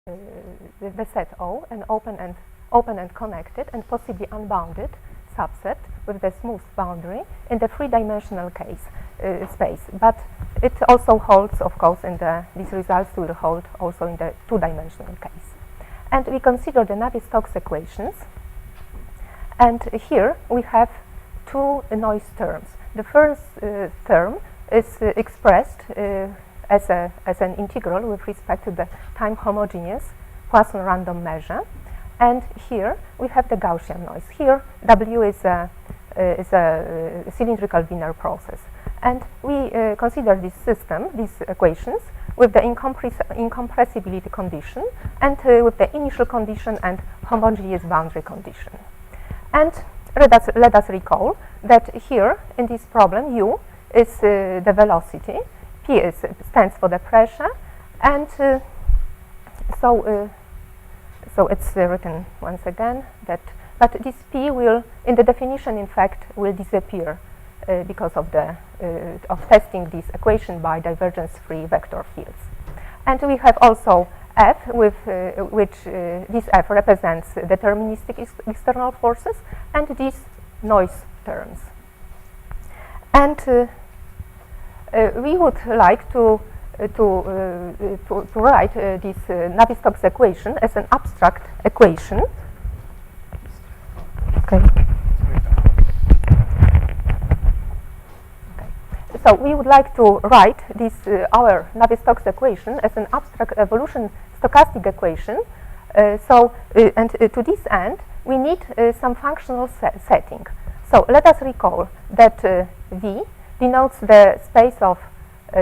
the set O, an open and connected and possibly unbounded subset with the smooth boundary in the three-dimensional space. But it also holds, of course, these results will hold also in the two-dimensional case. And we consider the Navier-Stokes equations. And here we have two noise terms. The first term is expressed as an integral with respect to the time homogeneous Poisson random measure. And here we have the Gaussian noise. Here W is a cylindrical Wiener process. And we consider this system, these equations, with the incompressibility condition and with the initial condition and homogeneous boundary condition. And let us recall that here in this problem U is the velocity, P stands for the pressure, and so it's written once again that, but this P will, in the definition, in fact, will disappear because of testing this equation by divergence-free vector fields. And we have also F, with which this F represents deterministic external forces and these noise terms. And we would like to write this Navier-Stokes equation as an abstract equation. Okay. So we would like to write this our Navier-Stokes equation as an abstract evolution stochastic equation. And to this end, we need some functional setting. So let us recall that V denotes the space of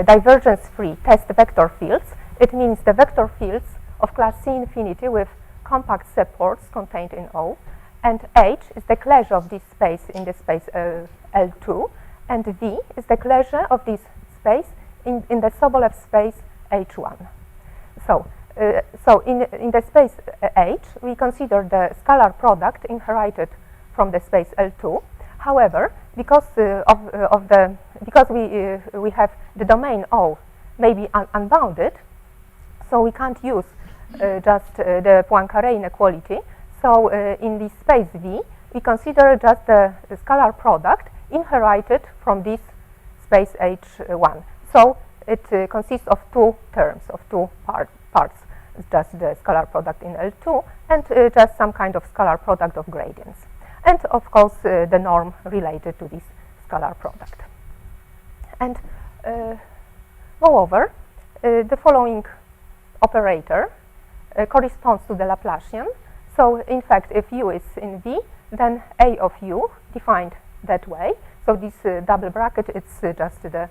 divergence-free test vector fields. It means the vector fields of class C infinity with compact supports contained in O. And H is the closure of this space in the space L2. And V is the closure of this space in the Sobolev space H1. So in the space H, we consider the scalar product inherited from the space L2. However, because we have the domain O may be unbounded, so we can't use just the Poincaré inequality. So in this space V, we consider just the scalar product inherited from this space H1. So it consists of two terms, of two parts. It's just the scalar product in L2 and just some kind of scalar product of gradients. And of course the norm related to this scalar product. And moreover, the following operator corresponds to the Laplacian. So in fact, if U is in V, then A of U defined that way. So this double bracket, it's just the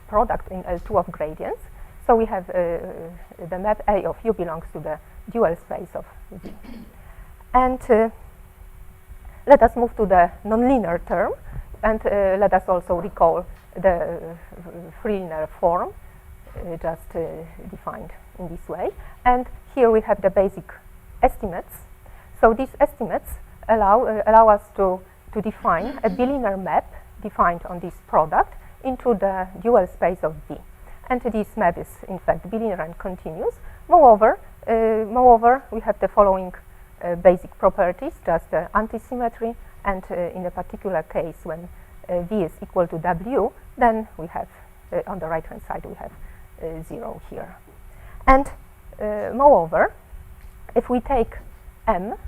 product in L2 of gradients. So we have the map A of U belongs to the dual space of V. And let us move to the nonlinear term, and let us also recall the free linear form just defined in this way. And here we have the basic estimates. So these estimates allow us to define a bilinear map defined on this product into the dual space of V. And this map is in fact bilinear and continuous. Moreover, we have the following basic properties, just antisymmetry, and in a particular case when V is equal to W, then we have on the right hand side we have 0 here. And moreover, if we take M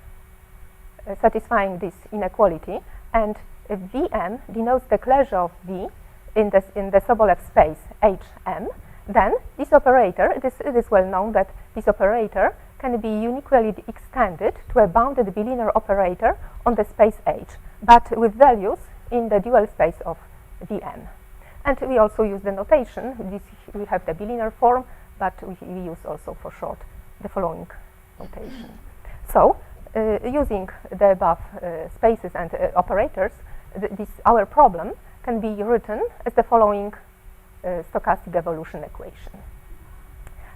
satisfying this inequality, and if Vm denotes the closure of V in the Sobolev space Hm, then this operator, it is well known that this operator can be uniquely extended to a bounded bilinear operator on the space H, but with values in the dual space of Vm. And we also use the notation. We have the bilinear form, but we use also for short the following notation. So using the above spaces and operators, our problem can be written as the following stochastic evolution equation.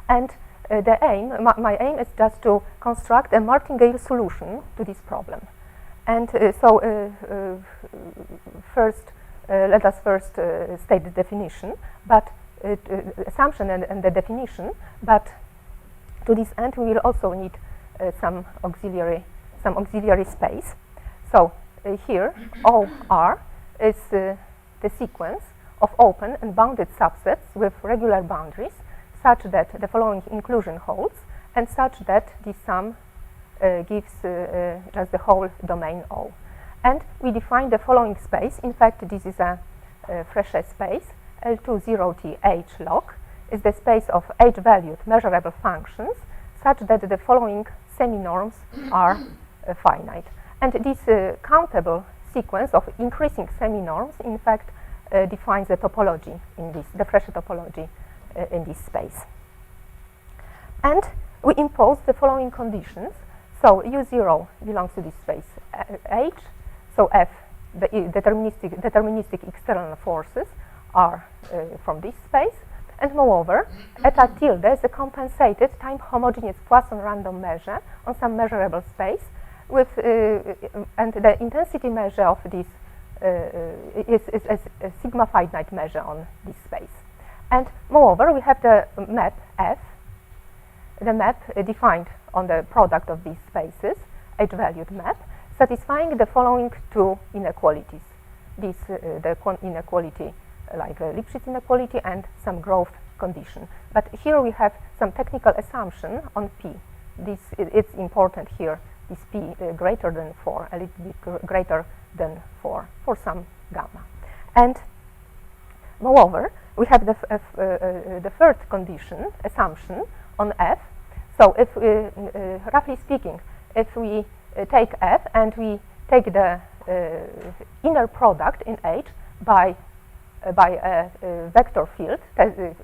And my aim is just to construct a martingale solution to this problem. And let us first state the definition, but assumption and the definition. But To this end, we will also need some auxiliary space. So here, OR is the sequence of open and bounded subsets with regular boundaries, such that the following inclusion holds, and such that the sum gives just the whole domain O. And we define the following space. In fact, this is a Frechet space. L2 0T H log is the space of H-valued measurable functions, such that the following semi-norms are finite. And this countable sequence of increasing semi-norms, in fact, defines the topology in this, the Frechet topology in this space. And we impose the following conditions. So U0 belongs to this space H. So F, the deterministic external forces, are from this space. And moreover, eta tilde is a compensated time homogeneous Poisson random measure on some measurable space, with and the intensity measure of this is a sigma finite measure on this space. And moreover, we have the map F, the map defined on the product of these spaces, H-valued map, satisfying the following two inequalities. This the inequality like Lipschitz inequality and some growth condition. But here we have some technical assumption on P. This it's important here. This P greater than 4, a little bit greater than 4 for some gamma. And moreover, we have the third condition, assumption on F. So if, roughly speaking, if we take F and we take the inner product in H by a vector field,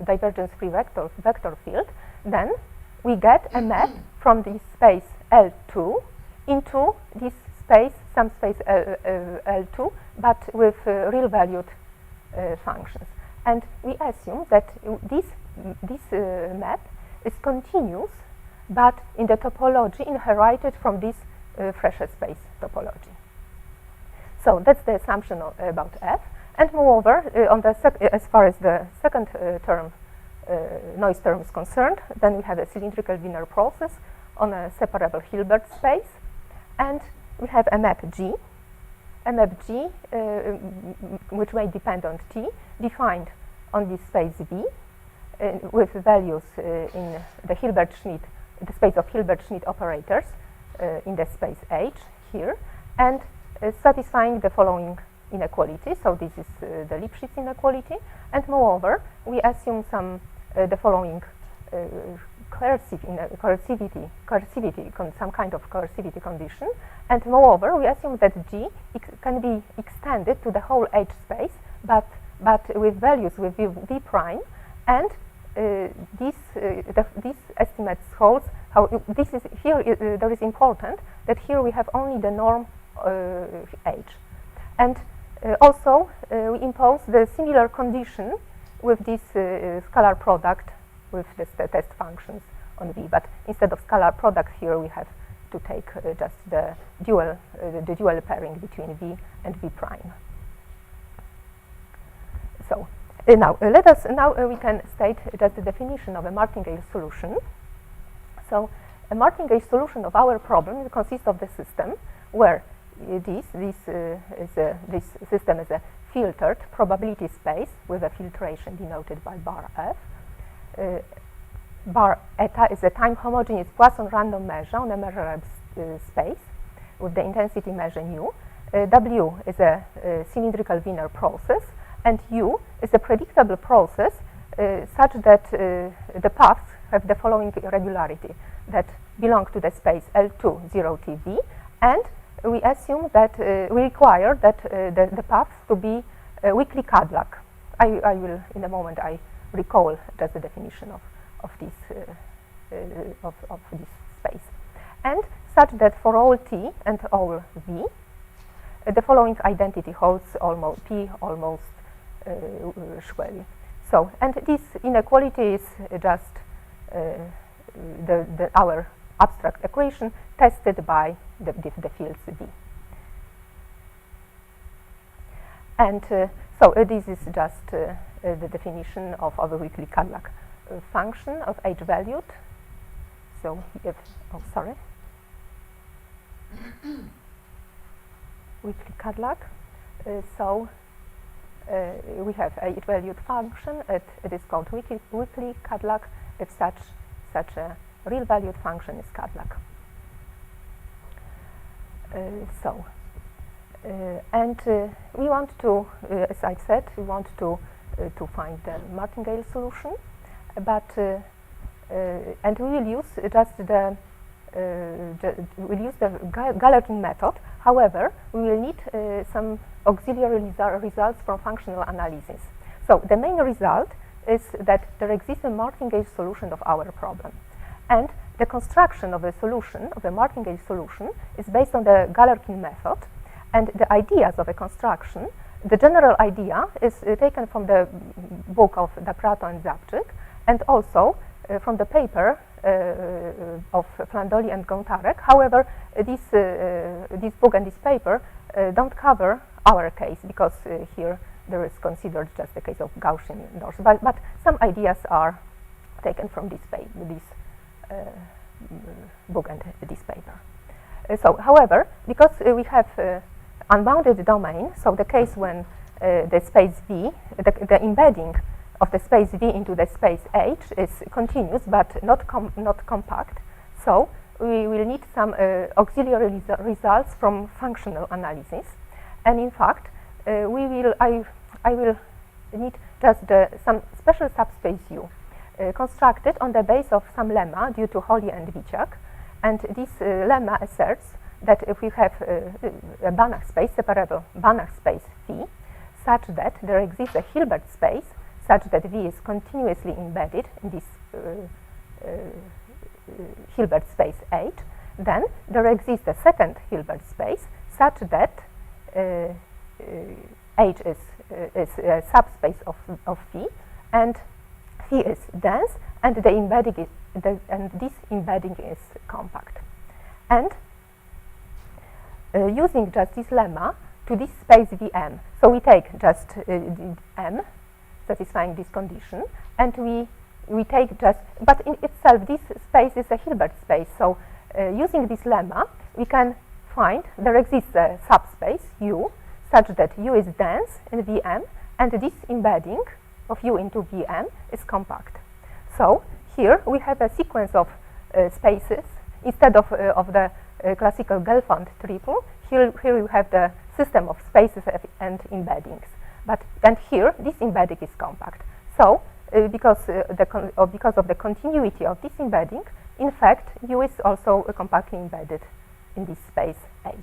divergence-free vector field, then we get a map from this space L2 into this space, some space L2, but with real-valued functions. And we assume that this map is continuous, but in the topology inherited from this Frechet space topology. So that's the assumption about F. And moreover, on the as far as the second term, noise term is concerned, then we have a cylindrical Wiener process on a separable Hilbert space, and we have a map G, which may depend on T, defined on this space V, with values in the Hilbert-Schmidt, the space of Hilbert-Schmidt operators in the space H here, and satisfying the following inequality. So this is the Lipschitz inequality, and moreover, we assume some the following some kind of coercivity condition, and moreover, we assume that G can be extended to the whole H space, but with values with V prime, and this estimates holds. How this is here? There is important that here we have only the norm H, and also we impose the similar condition with this scalar product with the test functions on V. But instead of scalar product here, we have to take just the dual pairing between V and V prime. So now let us we can state just the definition of a martingale solution. So a martingale solution of our problem consists of the system where this system is a filtered probability space with a filtration denoted by bar F. Bar eta is a time homogeneous Poisson random measure on a measurable space with the intensity measure nu. W is a cylindrical Wiener process, and U is a predictable process such that the paths have the following irregularity that belong to the space L2 0TV, and we assume that we require that the paths to be weakly Cadillac. I will in a moment recall just the definition of this space, and such that for all T and all V, the following identity holds almost P almost Schwelli. So, and this inequality is just our abstract equation tested by the fields V. And so this is just the definition of a weakly Cadillac function of H-valued So if, oh sorry, weakly Cadillac. So we have a valued function. It is called weakly Cadillac if such a real valued function is Cadillac. And we want to, as I said, we want to find the martingale solution, but and we will use just we'll use the Galerkin method. However, we will need some auxiliary results from functional analysis. So the main result is that there exists a martingale solution of our problem, and the construction of a solution, of a martingale solution, is based on the Galerkin method. And the ideas of a construction, the general idea is taken from the book of D'Aprato and Zabczyk, and also from the paper of Flandoli and Gontarek. However, this book and this paper don't cover our case, because here there is considered just the case of Gaussian doors. But some ideas are taken from this book and this paper. So, however, because we have unbounded domain, so the case when the space V, the embedding of the space V into the space H is continuous but not compact, so we will need some auxiliary results from functional analysis. And in fact, I will need just some special subspace U constructed on the base of some lemma due to Holly and Wiciak. And this lemma asserts that if we have a Banach space, separable Banach space phi, such that there exists a Hilbert space such that V is continuously embedded in this Hilbert space H, then there exists a second Hilbert space such that H is a subspace of phi, and phi is dense, and the embedding is and this embedding is compact. And using just this lemma to this space Vm, so we take just M satisfying this condition, and we take just, but in itself this space is a Hilbert space, so using this lemma we can find there exists a subspace U such that U is dense in Vm, and this embedding of U into Vm is compact. So here we have a sequence of spaces instead of the classical Gelfand triple. Here you have the system of spaces and embeddings. And here this embedding is compact. So because of the continuity of this embedding, in fact U is also compactly embedded in this space H.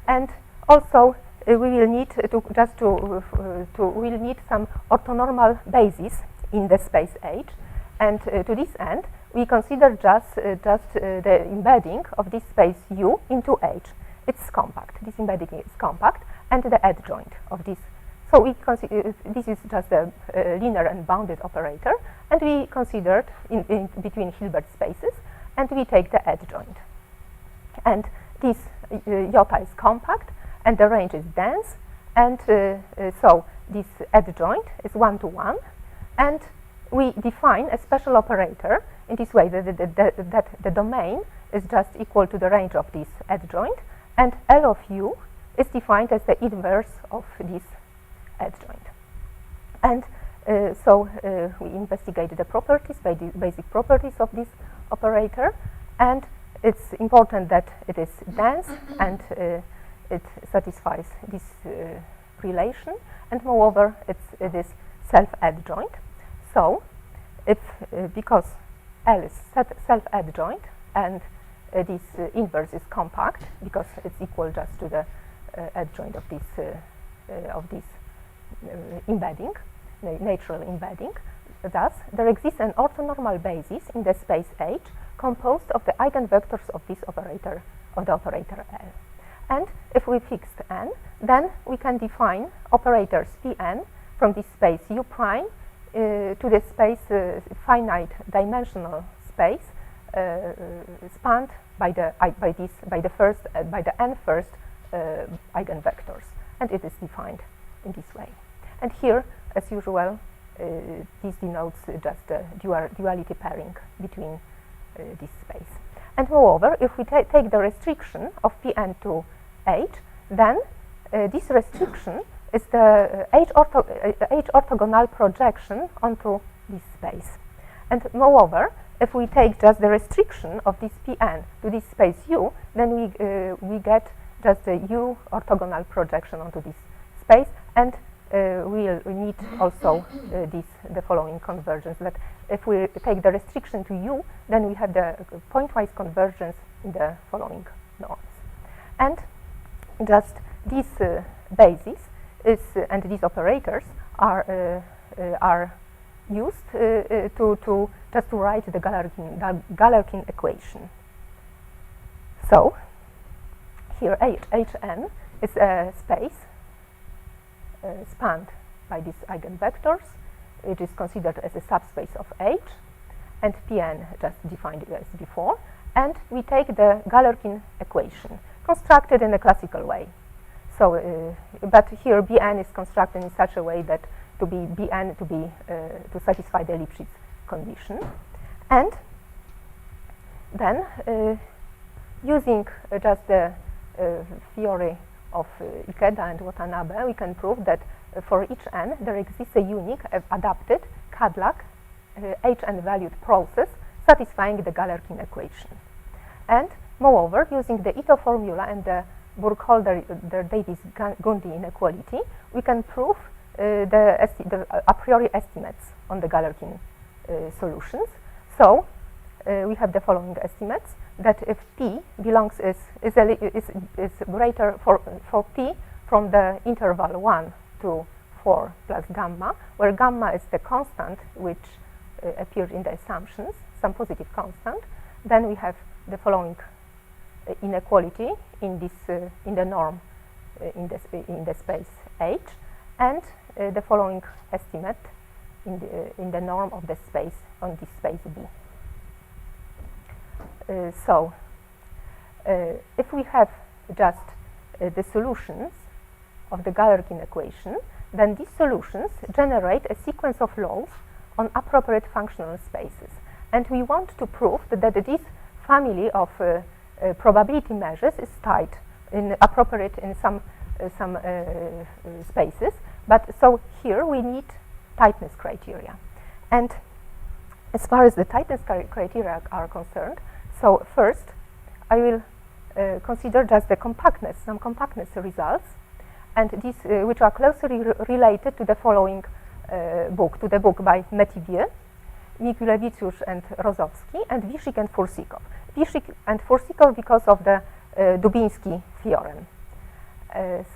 And also we will need we'll need some orthonormal bases in the space H, and to this end we consider just the embedding of this space U into H. It's compact. This embedding is compact, and the adjoint of this. So we consider this is just a linear and bounded operator, and we considered in between Hilbert spaces, and we take the adjoint. And this iota is compact, and the range is dense, and so this adjoint is 1 to 1, and we define a special operator in this way that the domain is just equal to the range of this adjoint, and L of U is defined as the inverse of this adjoint. And so we investigate the properties, basic properties of this operator, and it's important that it is dense and it satisfies this relation, and moreover it is self-adjoint. So if because L is self-adjoint and this inverse is compact because it's equal just to the adjoint of this embedding, natural embedding, thus there exists an orthonormal basis in the space H composed of the eigenvectors of this operator, of the operator L. And if we fixed n, then we can define operators Pn from this space U prime to the space finite dimensional space spanned by the n first eigenvectors, and it is defined in this way. And here, as usual, this denotes just the duality pairing between this space. And moreover, if we take the restriction of Pn to H, then this restriction is the H orthogonal projection onto this space. And moreover, if we take just the restriction of this Pn to this space U, then we get just the U orthogonal projection onto this space, and we'll need also the following convergence, that if we take the restriction to U, then we have the pointwise convergence in the following norms. And just this basis is, and these operators are used to write the Galerkin equation. So here Hn is a space spanned by these eigenvectors. It is considered as a subspace of H, and Pn just defined as before. And we take the Galerkin equation, constructed in a classical way. So, but here Bn is constructed in such a way that to be Bn to satisfy the Lipschitz condition, and then using just the theory of Ikeda and Watanabe, we can prove that for each n there exists a unique adapted Cadillac Hn-valued process satisfying the Galerkin equation. And moreover, using the Ito formula and the Burkholder-Davis-Gundy inequality, we can prove the a priori estimates on the Galerkin solutions. So we have the following estimates, that if P belongs is greater for P from the interval 1 to 4 plus gamma, where gamma is the constant which appears in the assumptions, some positive constant, then we have the following inequality in this in the norm in the space H, and the following estimate in the norm of the space on this space B. So if we have just the solutions of the Galerkin equation, then these solutions generate a sequence of laws on appropriate functional spaces. And we want to prove that this family of probability measures is tight, appropriate in some spaces. But so here we need tightness criteria. And as far as the tightness criteria are concerned, so first I will consider just the compactness, some compactness results, and these which are closely related to the following book, to the book by Métivier, Mikulewicz and Rozowski, and Wishik and Fursikov. Wishik and Fursikov because of the Dubinsky theorem.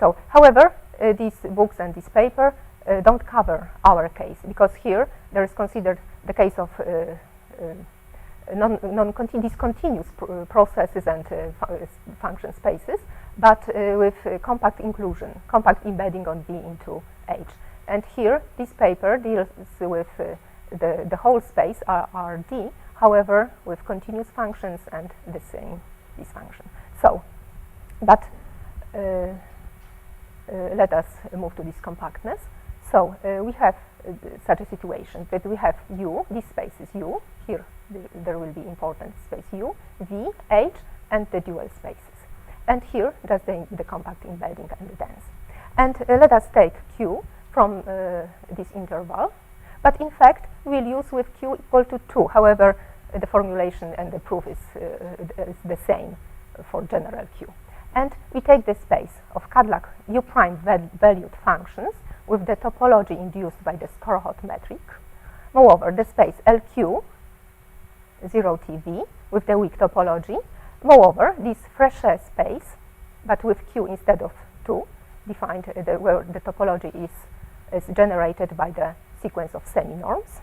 So, however, these books and this paper don't cover our case, because here there is considered the case of discontinuous processes and function spaces, but with compact inclusion, compact embedding on V into H. And here, this paper deals with the whole space Rd, however, with continuous functions and the same this function. So, but let us move to this compactness. So we have such a situation that we have U, this space is U, here there will be important space U, V, H, and the dual spaces. And here just the compact embedding and the dense. And let us take Q from this interval, but in fact we'll use with Q equal to 2. However, the formulation and the proof is the same for general Q. And we take the space of Cadillac U prime valued functions with the topology induced by the Skorhot metric. Moreover, the space LQ 0TV with the weak topology. Moreover, this Frechet space, but with Q instead of 2, defined where the topology is generated by the sequence of semi-norms.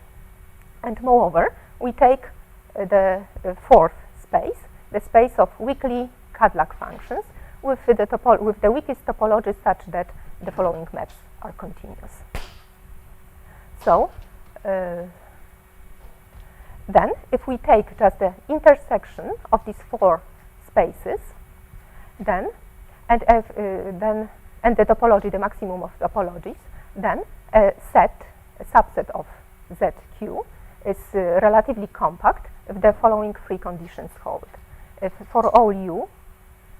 And moreover, we take the fourth space, the space of weakly Cadillac functions with the weakest topology such that the following maps are continuous. So, then if we take just the intersection of these four spaces, then and the topology, the maximum of topologies, then a set a subset of ZQ is relatively compact if the following three conditions hold. If for all U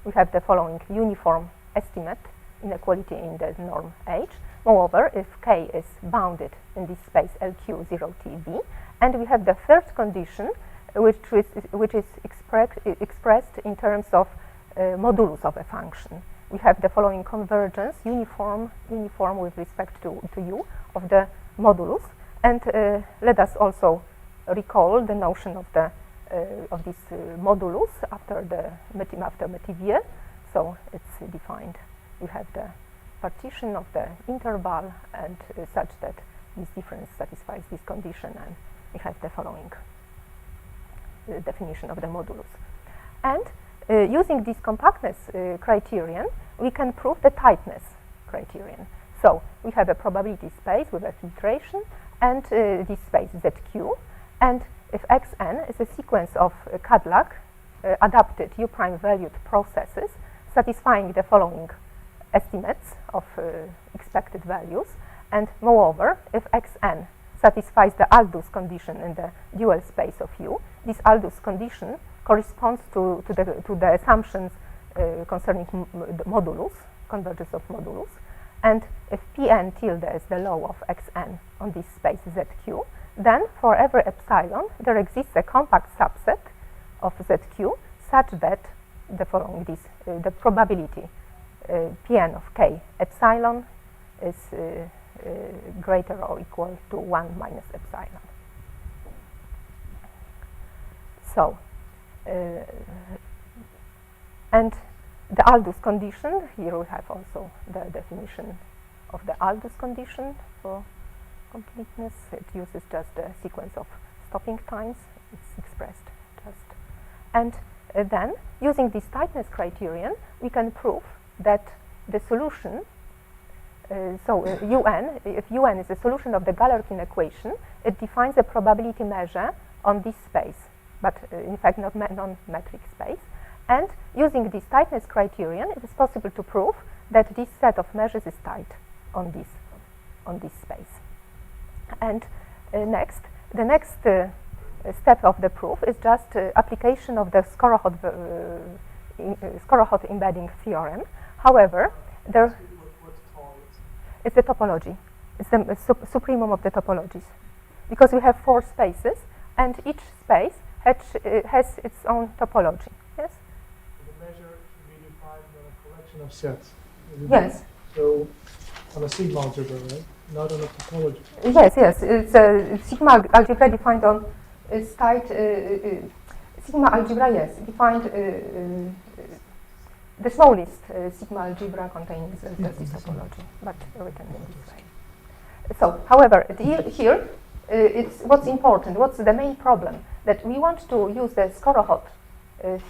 we have the following uniform estimate inequality in the norm H. Moreover, if K is bounded in this space LQ0TB, and we have the third condition, which is expressed in terms of modulus of a function. We have the following convergence, uniform with respect to U of the modulus, and let us also recall the notion of the of this modulus after Motyl. So it's defined. We have the partition of the interval and such that this difference satisfies this condition, and we have the following definition of the modulus. And using this compactness criterion, we can prove the tightness criterion. So we have a probability space with a filtration and this space ZQ, and if Xn is a sequence of Cadillac adapted U-prime valued processes satisfying the following estimates of expected values, and moreover, if Xn satisfies the Aldous condition in the dual space of U, this Aldous condition corresponds to the assumptions concerning the modulus, convergence of modulus, and if Pn tilde is the law of Xn on this space ZQ, then for every epsilon there exists a compact subset of ZQ such that the following the probability Pn of K epsilon is greater or equal to 1 minus epsilon. So, and the Aldous condition, here we have also the definition of the Aldous condition for completeness. It uses just the sequence of stopping times, it's expressed just. And then, using this tightness criterion, we can prove that the solution, UN, if UN is a solution of the Galerkin equation, it defines a probability measure on this space, but in fact not non-metric space. And using this tightness criterion, it is possible to prove that this set of measures is tight on this space. And next, the next step of the proof is just application of the Skorohod embedding theorem. However, it's the topology. It's the supremum of the topologies, because we have 4 spaces, and each space has its own topology. Yes. The measure should be defined on a collection of sets. Yes. So on a sigma algebra, right? Not on a topology. Yes, yes. It's a sigma algebra defined on is tight. Sigma algebra, yes, defined. The smallest sigma algebra contains this topology, but written in this way. So, however, here it's what's important. What's the main problem? That we want to use the Skorohod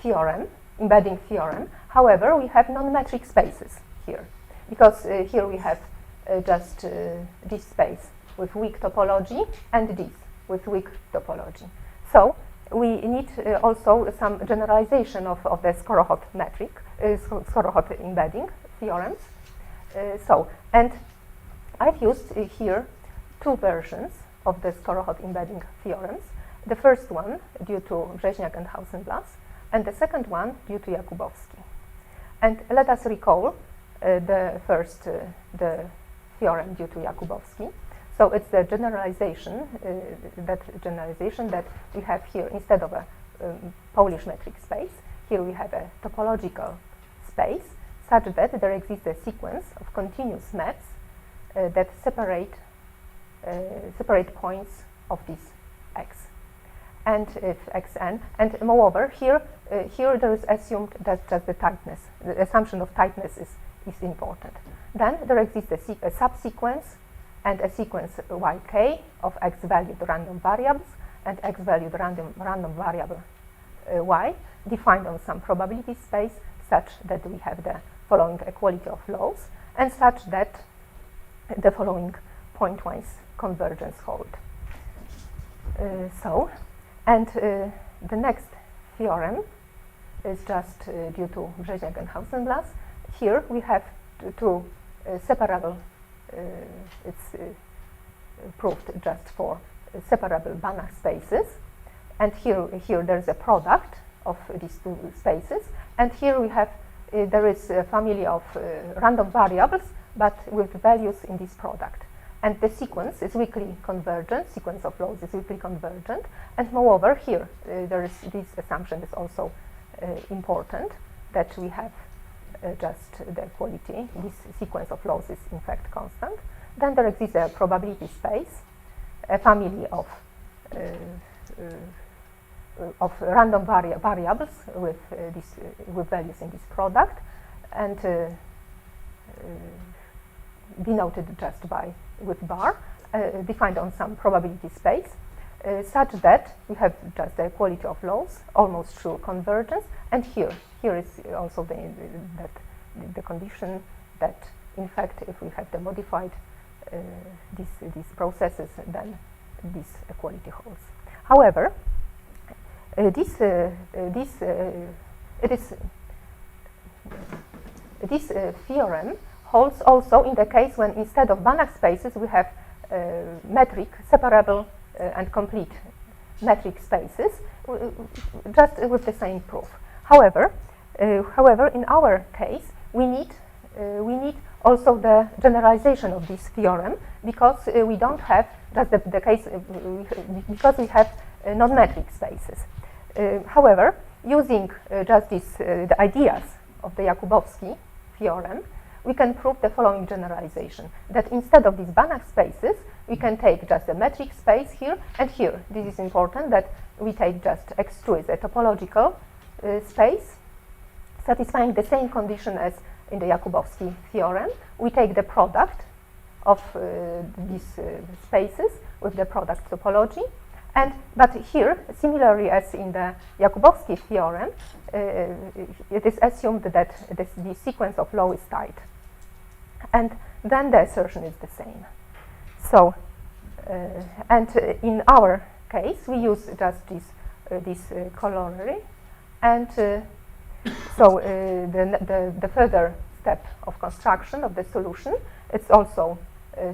theorem, embedding theorem. However, we have non-metric spaces here, because here we have just this space with weak topology and this with weak topology. So we need also some generalization of the Skorohod metric, Skorohod embedding theorems. And I've used here 2 versions of the Skorohod embedding theorems. The first one due to Brzeźniak and Hausenblas, and the second one due to Jakubowski. And let us recall the first, the theorem due to Jakubowski. So it's the generalization, that we have here instead of a Polish metric space. Here we have a topological space such that there exists a sequence of continuous maps that separate points of this X. And if Xn, and moreover, here there is assumed that just the tightness, the assumption of tightness is important. Then there exists a subsequence and a sequence yk of x-valued random variables and x-valued random variable y, defined on some probability space such that we have the following equality of laws and such that the following pointwise convergence hold. The next theorem is just due to Brzeźniak and Hausenblas. Here we have two separable proved just for separable Banach spaces, and here there is a product of these two spaces, and here we have there is a family of random variables, but with values in this product. And the sequence is weakly convergent, sequence of laws is weakly convergent, and moreover here there is this assumption is also important, that we have just the equality, this sequence of laws is in fact constant. Then there exists a probability space, a family of random variables with with values in this product, and denoted just by with bar, defined on some probability space, such that we have just the equality of laws, almost true convergence, and here is also the condition that in fact if we have the modified these processes, then this equality holds. However, this theorem holds also in the case when instead of Banach spaces we have metric, separable and complete metric spaces, just with the same proof. However, in our case we need also the generalization of this theorem, because we don't have just the case because we have non-metric spaces. However, using just the ideas of the Jakubowski theorem, we can prove the following generalization, that instead of these Banach spaces, we can take just a metric space here and here. This is important, that we take just X2 as a topological space, satisfying the same condition as in the Jakubowski theorem. We take the product of these spaces with the product topology, but here, similarly as in the Jakubowski theorem, it is assumed that the sequence of law is tight, and then the assertion is the same. So, and in our case, we use just this corollary, and so the further step of construction of the solution, it's also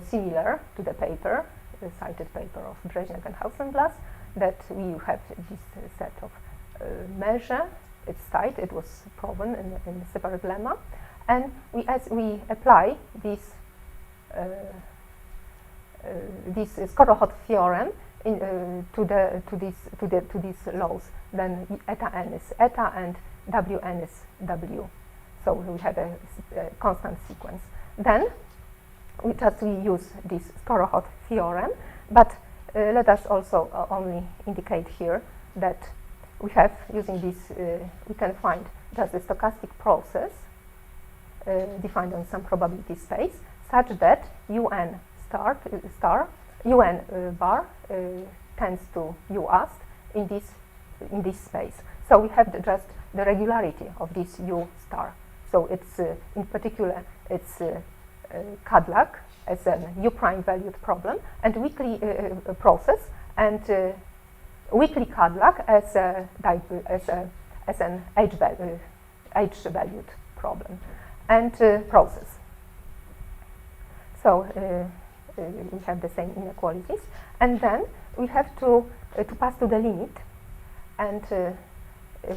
similar to the paper, the cited paper of Brzeźniak and Hausenblas, that we have this set of measure. It's tight. It was proven in a separate lemma, and as we apply this Skorochod theorem to these laws, then eta n is eta and wn is w. So we have a constant sequence. Then we use this Skorochod theorem, but let us also only indicate here that we have, using this, we can find just a stochastic process defined on some probability space, such that un bar tends to u ast in this space. So we have just the regularity of this u star. So it's in particular it's Cadillac as an u prime valued problem, and weakly process, and weakly Cadillac as an h valued problem and process. So we have the same inequalities, and then we have to pass to the limit, and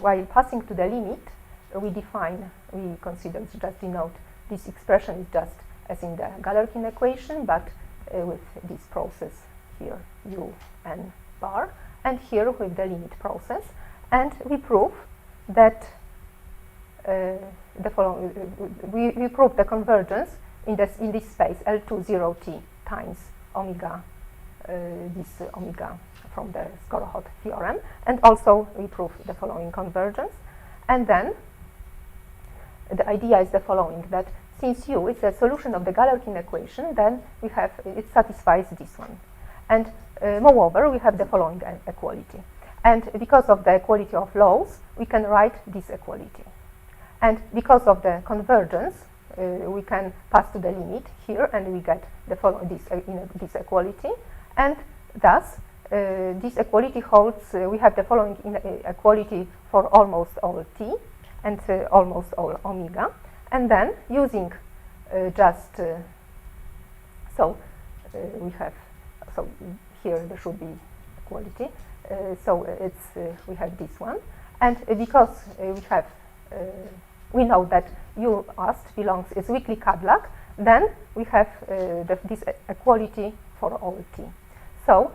while passing to the limit, we consider to just denote this expression is just as in the Galerkin equation, but with this process here, un bar, and here with the limit process, and we prove that the following: we prove the convergence in this space L2 0t times omega, this omega from the Skorochod theorem, and also we prove the following convergence. And then the idea is the following: that since U is a solution of the Galerkin equation, then we have it satisfies this one, and moreover we have the following equality. And because of the equality of laws, we can write this equality. And because of the convergence, we can pass to the limit here, and we get the following this equality. And thus, this equality holds. We have the following equality for almost all t and almost all omega. And then using we have so here there should be equality. So we have this one, and because we know that U asked belongs is weakly Cadillac, then we have this equality for all t. So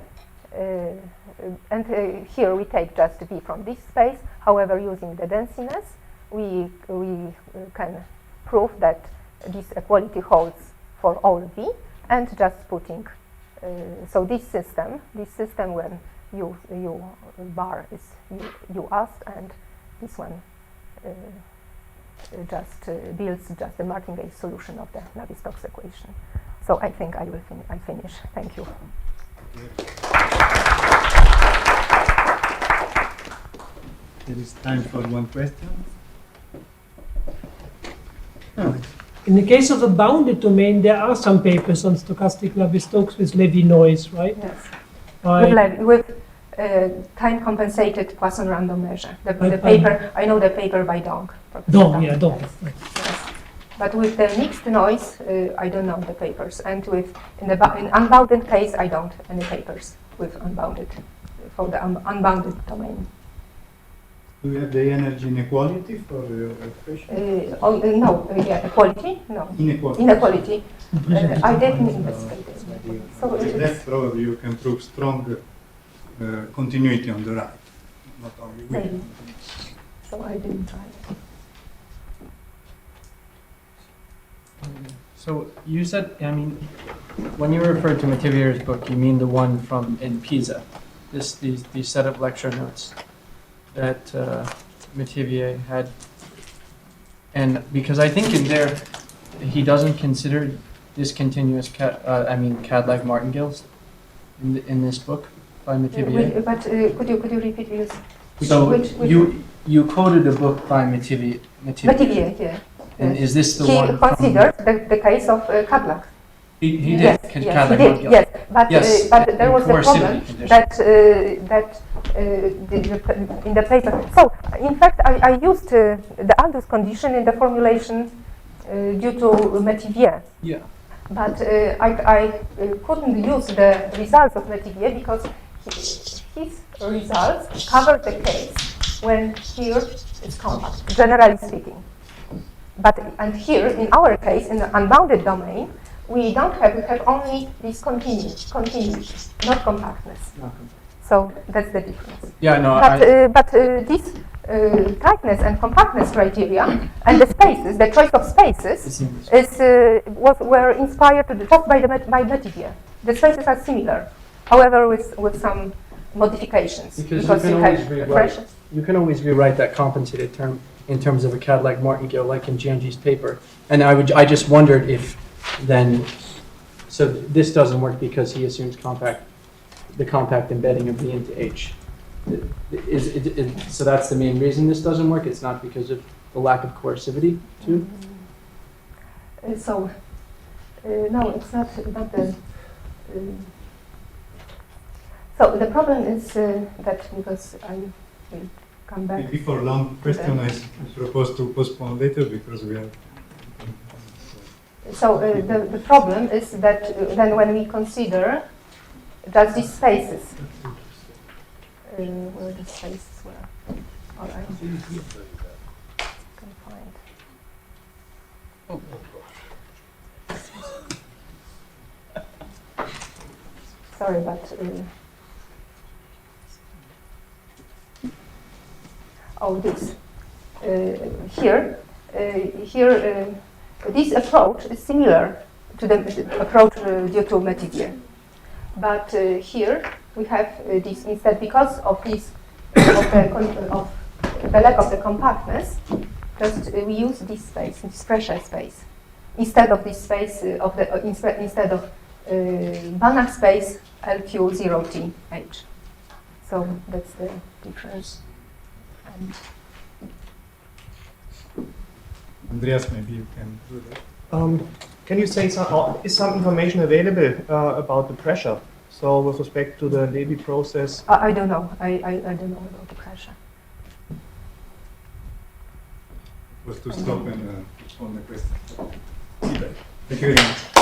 here we take just v from this space. However, using the denseness, we can prove that this equality holds for all v, and just putting so this system when u bar is u asked, and this one just builds just the martingale solution of the Navier-Stokes equation. So I think I finish. Thank you. There is time for one question. In the case of a bounded domain, there are some papers on stochastic Navier-Stokes with Levy noise, right? Yes. With time-compensated Poisson random measure. The paper, I know the paper by Dong. Dong, yeah, Dong. Yes. Yes. But with the mixed noise, I don't know the papers. And in unbounded case, I don't any papers with unbounded for the unbounded domain. Do you have the energy inequality for your equation? No, equality? No. Inequality. Inequality. I didn't investigate it. So with that, probably you can prove strong continuity on the right, not only weak. So I didn't try it. So you said, I mean, when you referred to Mettivier's book, you mean the one from in Pisa, these set of lecture notes that Mettivier had, and because I think in there he doesn't consider discontinuous Cadillac martingales in this book by Mettivier. But could you repeat this? So you quoted a book by Mettivier. Mettivier, yeah. And is this the he one? He considered the case of Cadillac. He did. Yes, Cadillac he did. martingale. Yes, but there was a problem that in the paper. So in fact, I used the Aldous condition in the formulation due to Mettivier. Yeah. But I couldn't use the results of Mettivier because his results cover the case when here is compact, generally speaking. And here, in our case, in the unbounded domain, we have only this continuity, not compactness. So that's the difference. Yeah, no. But this tightness and compactness criteria and the spaces, the choice of spaces, were inspired just by Mettivier. The spaces are similar, however, with some modifications. Because you can always rewrite that compensated term in terms of a Cadillac martingale, like in Giangi's paper. And I just wondered if then, so this doesn't work because he assumes the compact embedding of V into H. So that's the main reason this doesn't work? It's not because of the lack of coercivity, too? No, it's not the... So the problem is that because I will come back... Maybe for long question, I propose to postpone later because we have... So the problem is that then when we consider just these spaces, where the spaces were, all right, can find. Sorry, but this here. This approach is similar to the approach due to Mettivier, but here we have this instead because of this of the lack of the compactness. Just we use this space, this pressure space, instead of this space of the instead of Banach space LQ0TH. So that's the difference. And Andreas, maybe you can do that. Can you say is some information available about the pressure? So with respect to the Levy process? I don't know. I don't know about the pressure. Was to stop and respond the question. Thank you very much.